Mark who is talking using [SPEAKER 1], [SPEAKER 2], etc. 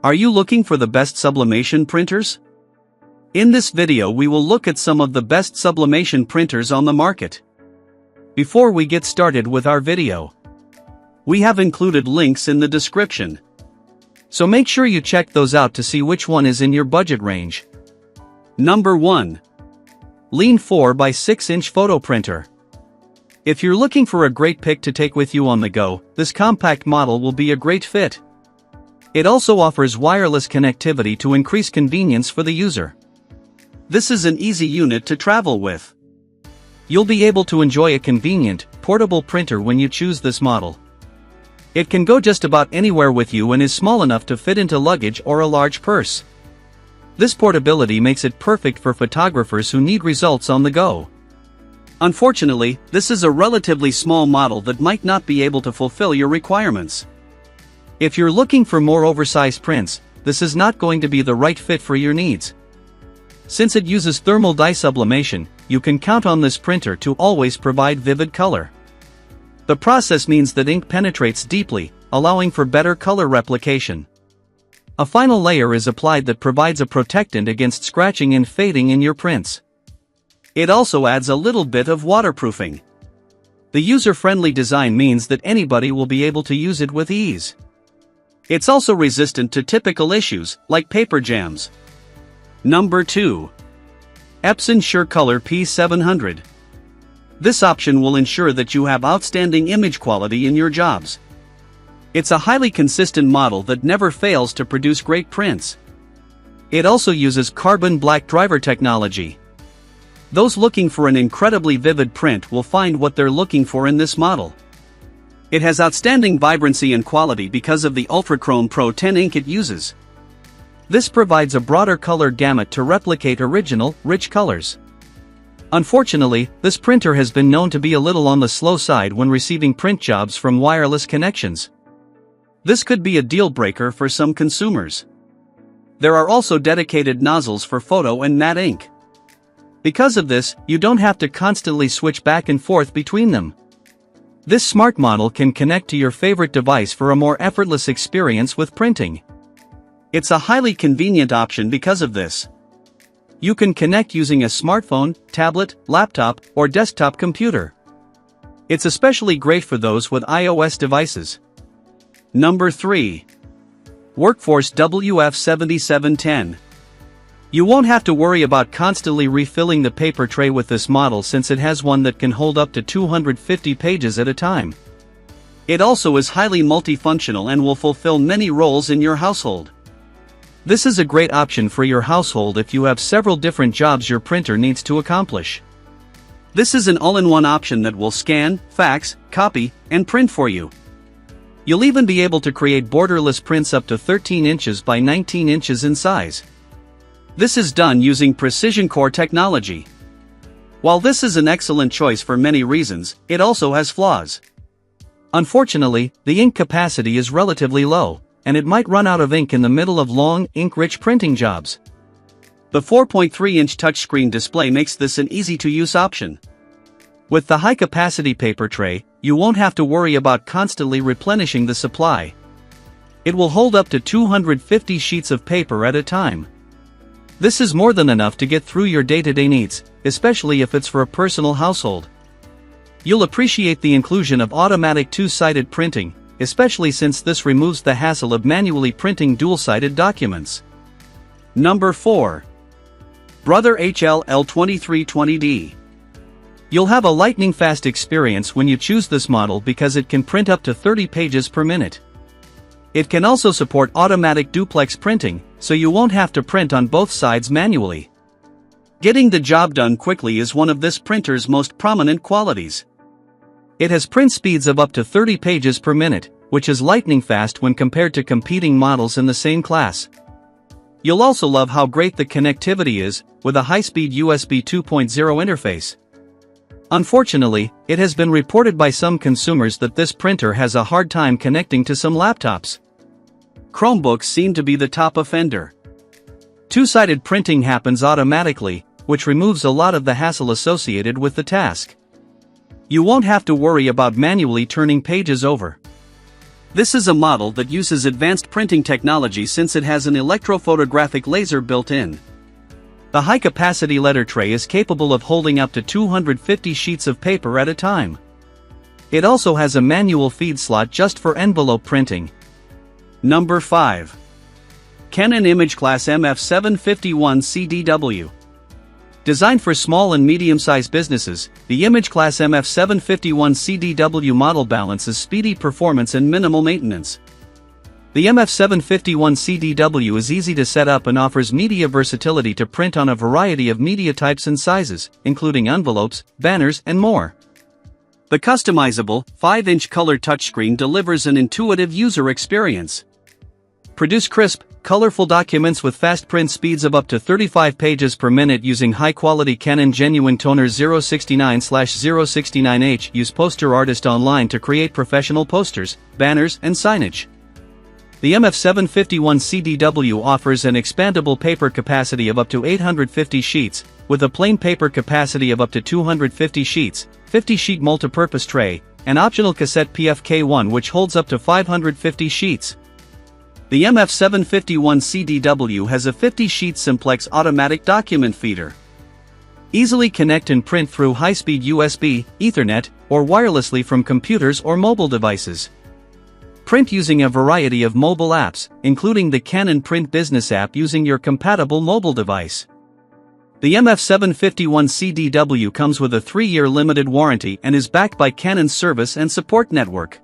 [SPEAKER 1] Are you looking for the best sublimation printers? In this video we will look at some of the best sublimation printers on the market. Before we get started with our video, we have included links in the description. So make sure you check those out to see which one is in your budget range. Number 1. Liene 4x6-inch Photo Printer. If you're looking for a great pick to take with you on the go, this compact model will be a great fit. It also offers wireless connectivity to increase convenience for the user. This is an easy unit to travel with. You'll be able to enjoy a convenient, portable printer when you choose this model. It can go just about anywhere with you and is small enough to fit into luggage or a large purse. This portability makes it perfect for photographers who need results on the go. Unfortunately, this is a relatively small model that might not be able to fulfill your requirements. If you're looking for more oversized prints, this is not going to be the right fit for your needs. Since it uses thermal dye sublimation, you can count on this printer to always provide vivid color. The process means that ink penetrates deeply, allowing for better color replication. A final layer is applied that provides a protectant against scratching and fading in your prints. It also adds a little bit of waterproofing. The user-friendly design means that anybody will be able to use it with ease. It's also resistant to typical issues, like paper jams. Number 2. Epson SureColor P700. This option will ensure that you have outstanding image quality in your jobs. It's a highly consistent model that never fails to produce great prints. It also uses carbon black driver technology. Those looking for an incredibly vivid print will find what they're looking for in this model. It has outstanding vibrancy and quality because of the Ultrachrome Pro 10 ink it uses. This provides a broader color gamut to replicate original, rich colors. Unfortunately, this printer has been known to be a little on the slow side when receiving print jobs from wireless connections. This could be a deal breaker for some consumers. There are also dedicated nozzles for photo and matte ink. Because of this, you don't have to constantly switch back and forth between them. This smart model can connect to your favorite device for a more effortless experience with printing. It's a highly convenient option because of this. You can connect using a smartphone, tablet, laptop, or desktop computer. It's especially great for those with iOS devices. Number 3. Workforce WF7710. You won't have to worry about constantly refilling the paper tray with this model since it has one that can hold up to 250 pages at a time. It also is highly multifunctional and will fulfill many roles in your household. This is a great option for your household if you have several different jobs your printer needs to accomplish. This is an all-in-one option that will scan, fax, copy, and print for you. You'll even be able to create borderless prints up to 13 inches by 19 inches in size. This is done using precision core technology. While this is an excellent choice for many reasons, it also has flaws. Unfortunately, the ink capacity is relatively low, and it might run out of ink in the middle of long, ink-rich printing jobs. The 4.3-inch touchscreen display makes this an easy-to-use option. With the high-capacity paper tray, you won't have to worry about constantly replenishing the supply. It will hold up to 250 sheets of paper at a time. This is more than enough to get through your day-to-day needs, especially if it's for a personal household. You'll appreciate the inclusion of automatic two-sided printing, especially since this removes the hassle of manually printing dual-sided documents. Number 4. Brother HL L2320D. You'll have a lightning-fast experience when you choose this model because it can print up to 30 pages per minute. It can also support automatic duplex printing, so you won't have to print on both sides manually. Getting the job done quickly is one of this printer's most prominent qualities. It has print speeds of up to 30 pages per minute, which is lightning fast when compared to competing models in the same class. You'll also love how great the connectivity is, with a high-speed USB 2.0 interface. Unfortunately, it has been reported by some consumers that this printer has a hard time connecting to some laptops. Chromebooks seem to be the top offender. Two-sided printing happens automatically, which removes a lot of the hassle associated with the task. You won't have to worry about manually turning pages over. This is a model that uses advanced printing technology since it has an electrophotographic laser built in. The high-capacity letter tray is capable of holding up to 250 sheets of paper at a time. It also has a manual feed slot just for envelope printing. Number 5. Canon imageCLASS MF751 CDW. Designed for small and medium-sized businesses, the imageCLASS MF751 CDW model balances speedy performance and minimal maintenance. The MF751 CDW is easy to set up and offers media versatility to print on a variety of media types and sizes, including envelopes, banners, and more. The customizable, 5-inch color touchscreen delivers an intuitive user experience. Produce crisp, colorful documents with fast print speeds of up to 35 pages per minute using high-quality Canon Genuine Toner 069/069H. Use Poster Artist Online to create professional posters, banners, and signage. The MF751 CDW offers an expandable paper capacity of up to 850 sheets, with a plain paper capacity of up to 250 sheets, 50-sheet multipurpose tray, and optional cassette PFK1 which holds up to 550 sheets. The MF751 CDW has a 50-sheet simplex automatic document feeder. Easily connect and print through high-speed USB, Ethernet, or wirelessly from computers or mobile devices. Print using a variety of mobile apps, including the Canon Print Business app using your compatible mobile device. The MF751 CDW comes with a 3-year limited warranty and is backed by Canon's service and support network.